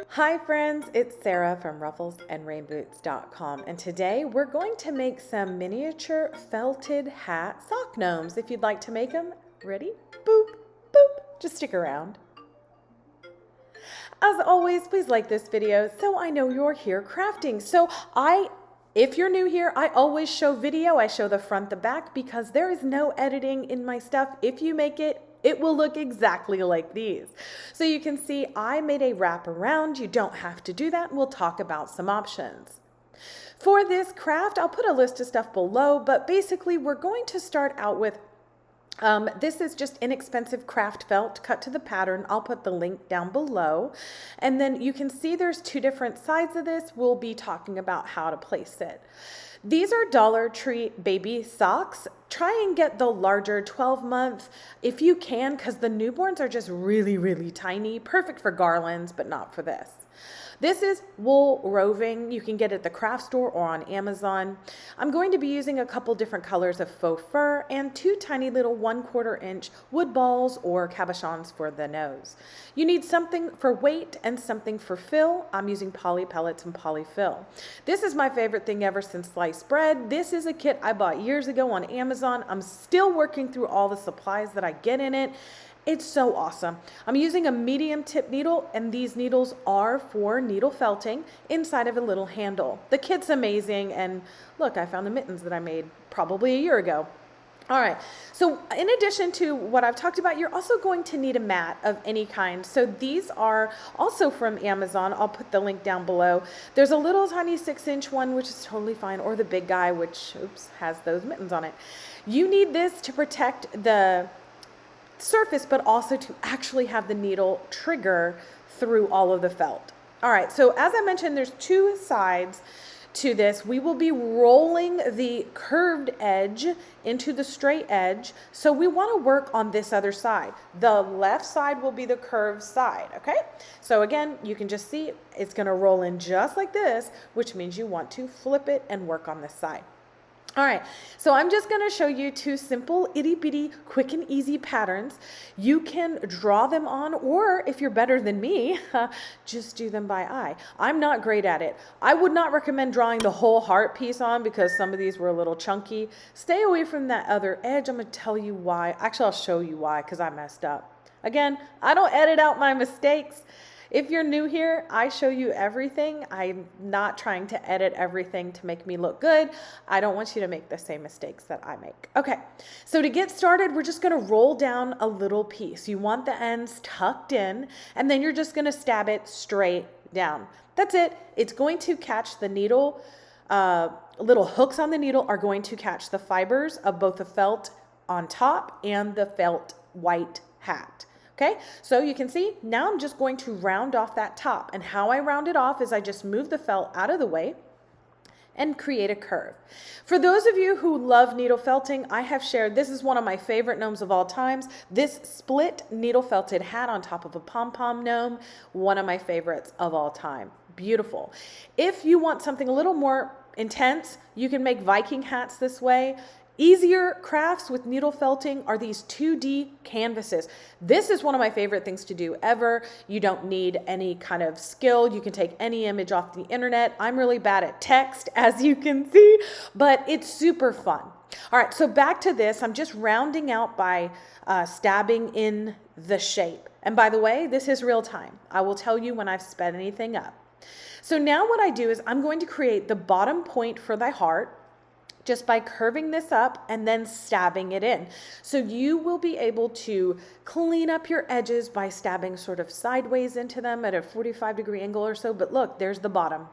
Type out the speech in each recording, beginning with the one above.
Hi friends, it's Sarah from Ruffles and Rainboots.com, and today we're going to make some miniature felted hat sock gnomes. If you'd like to make them, ready? Boop, boop, just stick around. As always, please like this video so I know you're here crafting. If you're new here, I always show video. I show the front, the back, because there is no editing in my stuff. If you make it, it will look exactly like these. So you can see I made a wrap around. You don't have to do that. We'll talk about some options. For this craft, I'll put a list of stuff below, but basically we're going to start out with this is just inexpensive craft felt cut to the pattern. I'll put the link down below. And then you can see there's two different sides of this. We'll be talking about how to place it. These are Dollar Tree baby socks. Try and get the larger 12-month if you can, because the newborns are just really, really tiny. Perfect for garlands, but not for this. This is wool roving. You can get it at the craft store or on Amazon. I'm going to be using a couple different colors of faux fur and two tiny little 1/4 inch wood balls or cabochons for the nose. You need something for weight and something for fill. I'm using poly pellets and polyfill. This is my favorite thing ever since sliced bread. This is a kit I bought years ago on Amazon. I'm still working through all the supplies that I get in it. It's so awesome. I'm using a medium tip needle, and these needles are for needle felting inside of a little handle. The kit's amazing, and look, I found the mittens that I made probably a year ago. All right, so in addition to what I've talked about, you're also going to need a mat of any kind. So these are also from Amazon. I'll put the link down below. There's a little tiny 6-inch one, which is totally fine, or the big guy, which, oops, has those mittens on it. You need this to protect the surface, but also to actually have the needle trigger through all of the felt. All right, so as I mentioned, there's two sides to this. We will be rolling the curved edge into the straight edge. So we want to work on this other side. The left side will be the curved side, okay? So again, you can just see it's going to roll in just like this, which means you want to flip it and work on this side. All right, so I'm just going to show you two simple itty bitty quick and easy patterns. You can draw them on, or if you're better than me, just do them by eye. I'm not great at it. I would not recommend drawing the whole heart piece on because some of these were a little chunky. Stay away from that other edge. I'm going to tell you why. Actually, I'll show you why, because I messed up. Again, I don't edit out my mistakes. If you're new here, I show you everything. I'm not trying to edit everything to make me look good. I don't want you to make the same mistakes that I make. Okay, so to get started, we're just gonna roll down a little piece. You want the ends tucked in, and then you're just gonna stab it straight down. That's it. It's going to catch the needle. Little hooks on the needle are going to catch the fibers of both the felt on top and the felt white hat. Okay, so you can see now I'm just going to round off that top, and how I round it off is I just move the felt out of the way and create a curve. For those of you who love needle felting, I have shared, this is one of my favorite gnomes of all times, this split needle felted hat on top of a pom-pom gnome, one of my favorites of all time. Beautiful. If you want something a little more intense, you can make Viking hats this way. Easier crafts with needle felting are these 2D canvases. This is one of my favorite things to do ever. You don't need any kind of skill. You can take any image off the internet. I'm really bad at text, as you can see, but it's super fun. All right, so back to this. I'm just rounding out by stabbing in the shape. And by the way, this is real time. I will tell you when I've sped anything up. So now what I do is I'm going to create the bottom point for the heart, just by curving this up and then stabbing it in. So you will be able to clean up your edges by stabbing sort of sideways into them at a 45-degree angle or so. But look, there's the bottom.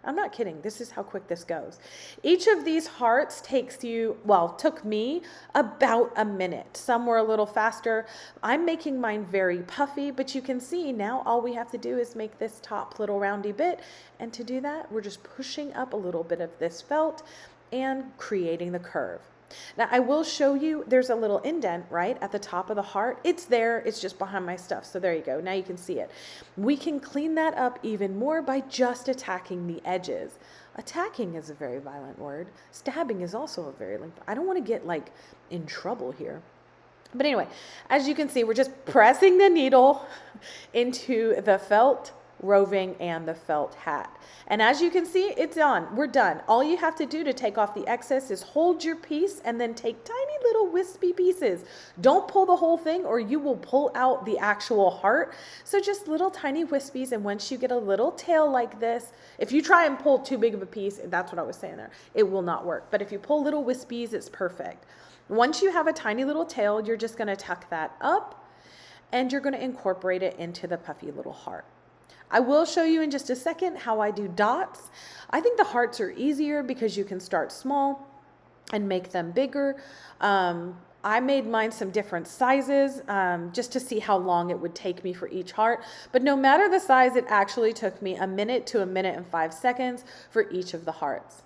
I'm not kidding. This is how quick this goes. Each of these hearts takes you, well, took me about a minute. Some were a little faster. I'm making mine very puffy, but you can see now all we have to do is make this top little roundy bit. And to do that, we're just pushing up a little bit of this felt and creating the curve. Now I will show you, there's a little indent right at the top of the heart. It's there, it's just behind my stuff. So there you go, now you can see it. We can clean that up even more by just attacking the edges. Attacking is a very violent word. Stabbing is also a very, I don't want to get like in trouble here. But anyway, as you can see, we're just pressing the needle into the felt roving, and the felt hat. And as you can see, it's on. We're done. All you have to do to take off the excess is hold your piece and then take tiny little wispy pieces. Don't pull the whole thing or you will pull out the actual heart. So just little tiny wispies, and once you get a little tail like this, if you try and pull too big of a piece, that's what I was saying there, it will not work. But if you pull little wispies, it's perfect. Once you have a tiny little tail, you're just going to tuck that up and you're going to incorporate it into the puffy little heart. I will show you in just a second how I do dots. I think the hearts are easier because you can start small and make them bigger. I made mine some different sizes just to see how long it would take me for each heart. But no matter the size, it actually took me 1 minute to 1 minute and 5 seconds for each of the hearts.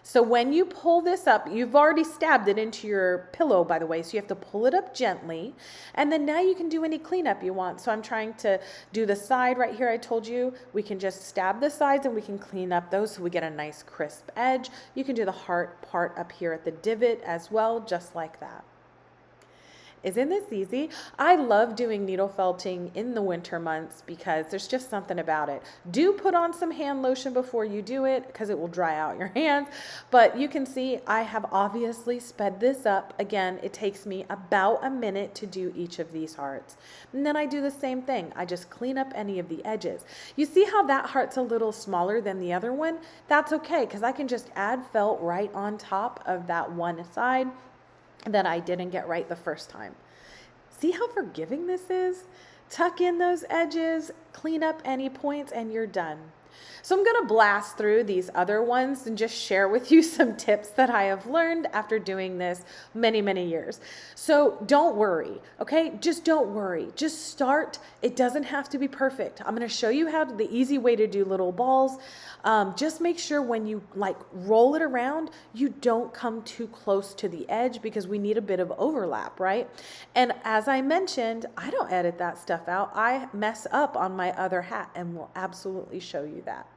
So when you pull this up, you've already stabbed it into your pillow, by the way, so you have to pull it up gently. And then now you can do any cleanup you want. So I'm trying to do the side right here. I told you we can just stab the sides and we can clean up those so we get a nice crisp edge. You can do the heart part up here at the divot as well, just like that. Isn't this easy? I love doing needle felting in the winter months because there's just something about it. Do put on some hand lotion before you do it because it will dry out your hands. But you can see I have obviously sped this up. Again, it takes me about 1 minute to do each of these hearts. And then I do the same thing. I just clean up any of the edges. You see how that heart's a little smaller than the other one? That's okay because I can just add felt right on top of that one side that I didn't get right the first time. See how forgiving this is? Tuck in those edges, clean up any points, and you're done. So I'm going to blast through these other ones and just share with you some tips that I have learned after doing this many, many years. So don't worry, okay? Just don't worry. Just start. It doesn't have to be perfect. I'm going to show you how the easy way to do little balls. Just make sure when you roll it around, you don't come too close to the edge because we need a bit of overlap, right? And as I mentioned, I don't edit that stuff out. I mess up on my other hat and will absolutely show you that.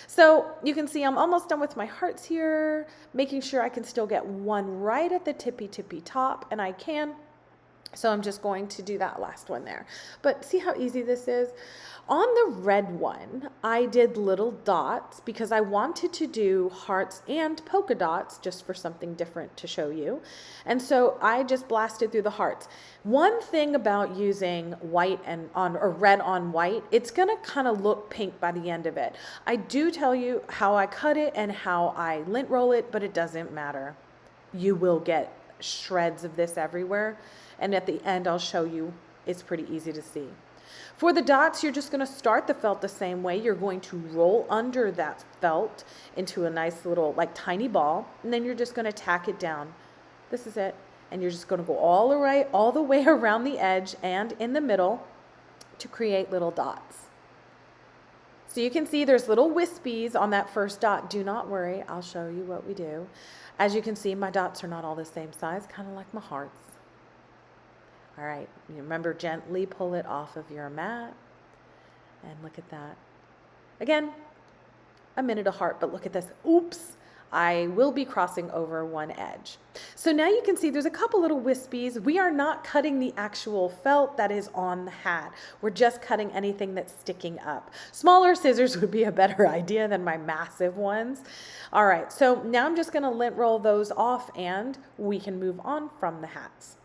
So you can see I'm almost done with my hearts here, making sure I can still get one right at the tippy top, and I can. So I'm just going to do that last one there. But see how easy this is? On the red one, I did little dots because I wanted to do hearts and polka dots just for something different to show you. And so I just blasted through the hearts. One thing about using white or red on white, it's gonna kind of look pink by the end of it. I do tell you how I cut it and how I lint roll it, but it doesn't matter. You will get shreds of this everywhere. And at the end, I'll show you, it's pretty easy to see. For the dots, you're just going to start the felt the same way. You're going to roll under that felt into a nice little, tiny ball, and then you're just going to tack it down. This is it. And you're just going to go all the way around the edge and in the middle to create little dots. So you can see there's little wispies on that first dot. Do not worry. I'll show you what we do. As you can see, my dots are not all the same size, kind of like my hearts. All right, remember, gently pull it off of your mat. And look at that. Again, a minute a heart, but look at this. Oops, I will be crossing over one edge. So now you can see there's a couple little wispies. We are not cutting the actual felt that is on the hat. We're just cutting anything that's sticking up. Smaller scissors would be a better idea than my massive ones. All right, so now I'm just gonna lint roll those off and we can move on from the hats.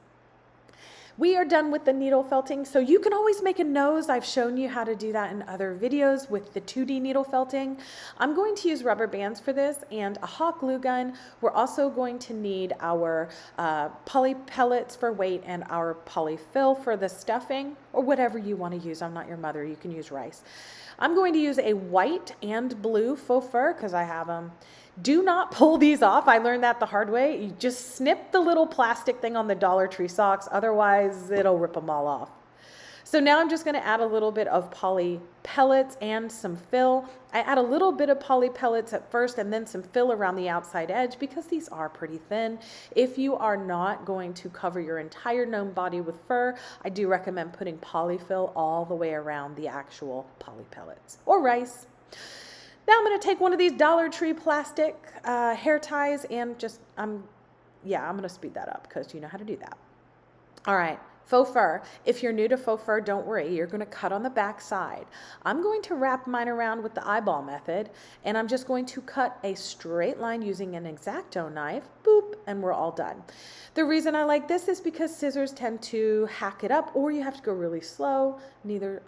We are done with the needle felting, so you can always make a nose. I've shown you how to do that in other videos with the 2D needle felting. I'm going to use rubber bands for this and a hot glue gun. We're also going to need our poly pellets for weight and our polyfill for the stuffing, or whatever you want to use. I'm not your mother, you can use rice. I'm going to use a white and blue faux fur because I have them. Do not pull these off. I learned that the hard way. You just snip the little plastic thing on the Dollar Tree socks. Otherwise, it'll rip them all off. So now I'm just going to add a little bit of poly pellets and some fill. I add a little bit of poly pellets at first and then some fill around the outside edge because these are pretty thin. If you are not going to cover your entire gnome body with fur, I do recommend putting polyfill all the way around the actual poly pellets or rice. Now I'm going to take one of these Dollar Tree plastic hair ties and just, I'm going to speed that up because you know how to do that. All right, Faux fur. If you're new to faux fur, don't worry. You're going to cut on the back side. I'm going to wrap mine around with the eyeball method, and I'm just going to cut a straight line using an X-Acto knife. Boop, and we're all done. The reason I like this is because scissors tend to hack it up, or you have to go really slow. Neither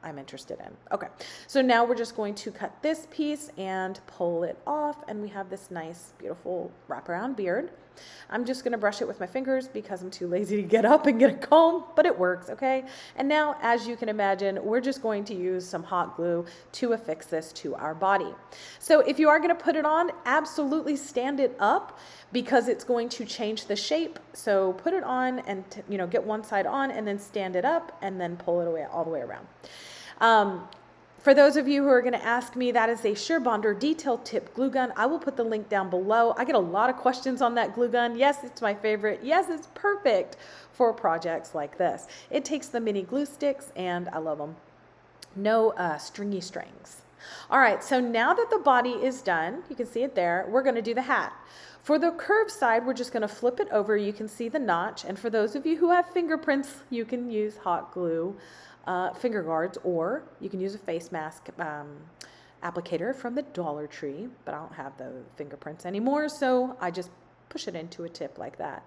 I'm interested in. Okay, so now we're just going to cut this piece and pull it off, and we have this nice, beautiful wraparound beard. I'm just gonna brush it with my fingers because I'm too lazy to get up and get a comb, but it works, okay? And now, as you can imagine, we're just going to use some hot glue to affix this to our body. So if you are gonna put it on, absolutely stand it up because it's going to change the shape. So put it on and get one side on and then stand it up and then pull it away all the way around. For those of you who are going to ask me, that is a SureBonder detail tip glue gun. I will put the link down below. I get a lot of questions on that glue gun. Yes, it's my favorite. Yes, it's perfect for projects like this. It takes the mini glue sticks and I love them. No stringy strings. All right, so now that the body is done, you can see it there, we're going to do the hat. For the curved side, we're just going to flip it over. You can see the notch. And for those of you who have fingerprints, you can use hot glue finger guards, or you can use a face mask applicator from the Dollar Tree, but I don't have the fingerprints anymore, so I just push it into a tip like that.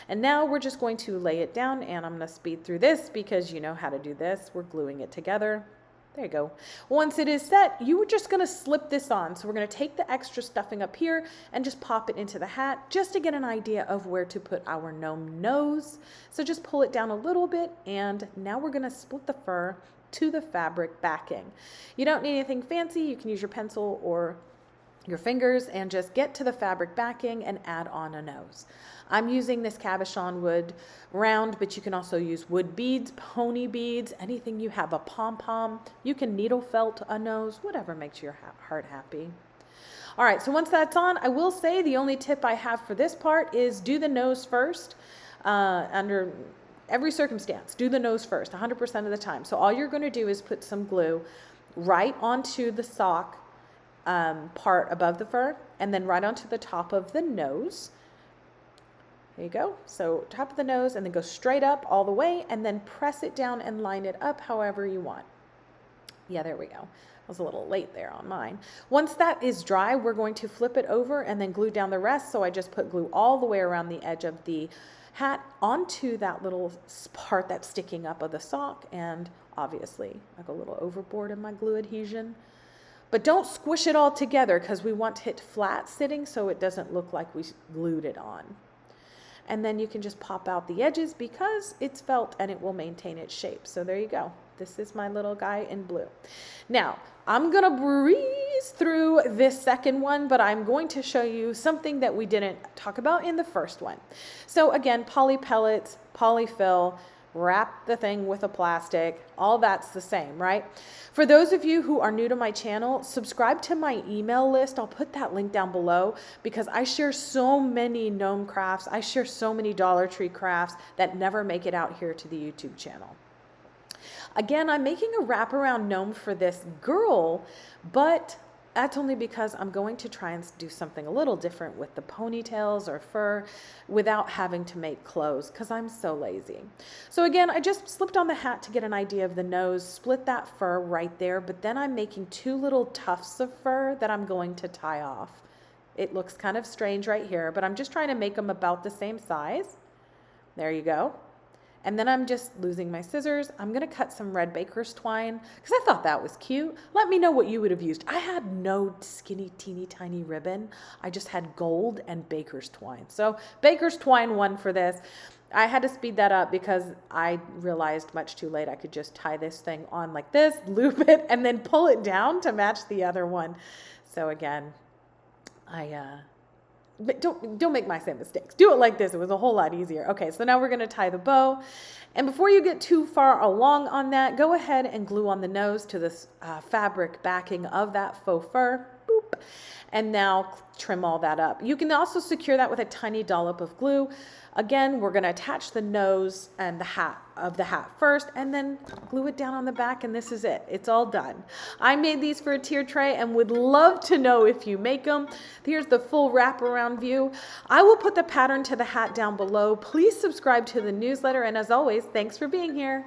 And now we're just going to lay it down, and I'm going to speed through this because you know how to do this. We're gluing it together. There you go. Once it is set, you are just going to slip this on. So we're going to take the extra stuffing up here and just pop it into the hat just to get an idea of where to put our gnome nose. So just pull it down a little bit, and now we're going to split the fur to the fabric backing. You don't need anything fancy. You can use your pencil or your fingers and just get to the fabric backing and add on a nose. I'm using this cabochon wood round, but you can also use wood beads, pony beads, anything you have, a pom-pom. You can needle felt a nose, whatever makes your heart happy. All right, so once that's on, I will say the only tip I have for this part is do the nose first. Under every circumstance, do the nose first, 100% of the time. So all you're going to do is put some glue right onto the sock part above the fur, and then right onto the top of the nose. There you go. So top of the nose, and then go straight up all the way, and then press it down and line it up however you want. Yeah, there we go. I was a little late there on mine. Once that is dry, we're going to flip it over and then glue down the rest. So I just put glue all the way around the edge of the hat onto that little part that's sticking up of the sock, and obviously I go a little overboard in my glue adhesion. But don't squish it all together because we want it flat sitting so it doesn't look like we glued it on. And then you can just pop out the edges because it's felt and it will maintain its shape. So there you go. This is my little guy in blue. Now, I'm going to breeze through this second one, but I'm going to show you something that we didn't talk about in the first one. So again, poly pellets, polyfill, wrap the thing with a plastic, all that's the same, right? For those of you who are new to my channel, subscribe to my email list. I'll put that link down below because I share so many gnome crafts. I share so many Dollar Tree crafts that never make it out here to the YouTube channel. Again, I'm making a wraparound gnome for this girl, but that's only because I'm going to try and do something a little different with the ponytails or fur without having to make clothes because I'm so lazy. So again, I just slipped on the hat to get an idea of the nose, split that fur right there, but then I'm making two little tufts of fur that I'm going to tie off. It looks kind of strange right here, but I'm just trying to make them about the same size. There you go. And then I'm just losing my scissors. I'm going to cut some red baker's twine because I thought that was cute. Let me know what you would have used. I had no skinny, teeny, tiny ribbon. I just had gold and baker's twine. So baker's twine won for this. I had to speed that up because I realized much too late I could just tie this thing on like this, loop it, and then pull it down to match the other one. So again, but don't make my same mistakes. Do it like this. It was a whole lot easier. Okay, so now we're going to tie the bow. And before you get too far along on that, go ahead and glue on the nose to this fabric backing of that faux fur. Boop. And now trim all that up. You can also secure that with a tiny dollop of glue. Again, we're going to attach the nose and the hat first, and then glue it down on the back, and this is it. It's all done. I made these for a tier tray and would love to know if you make them. Here's the full wraparound view. I will put the pattern to the hat down below. Please subscribe to the newsletter, and as always, thanks for being here.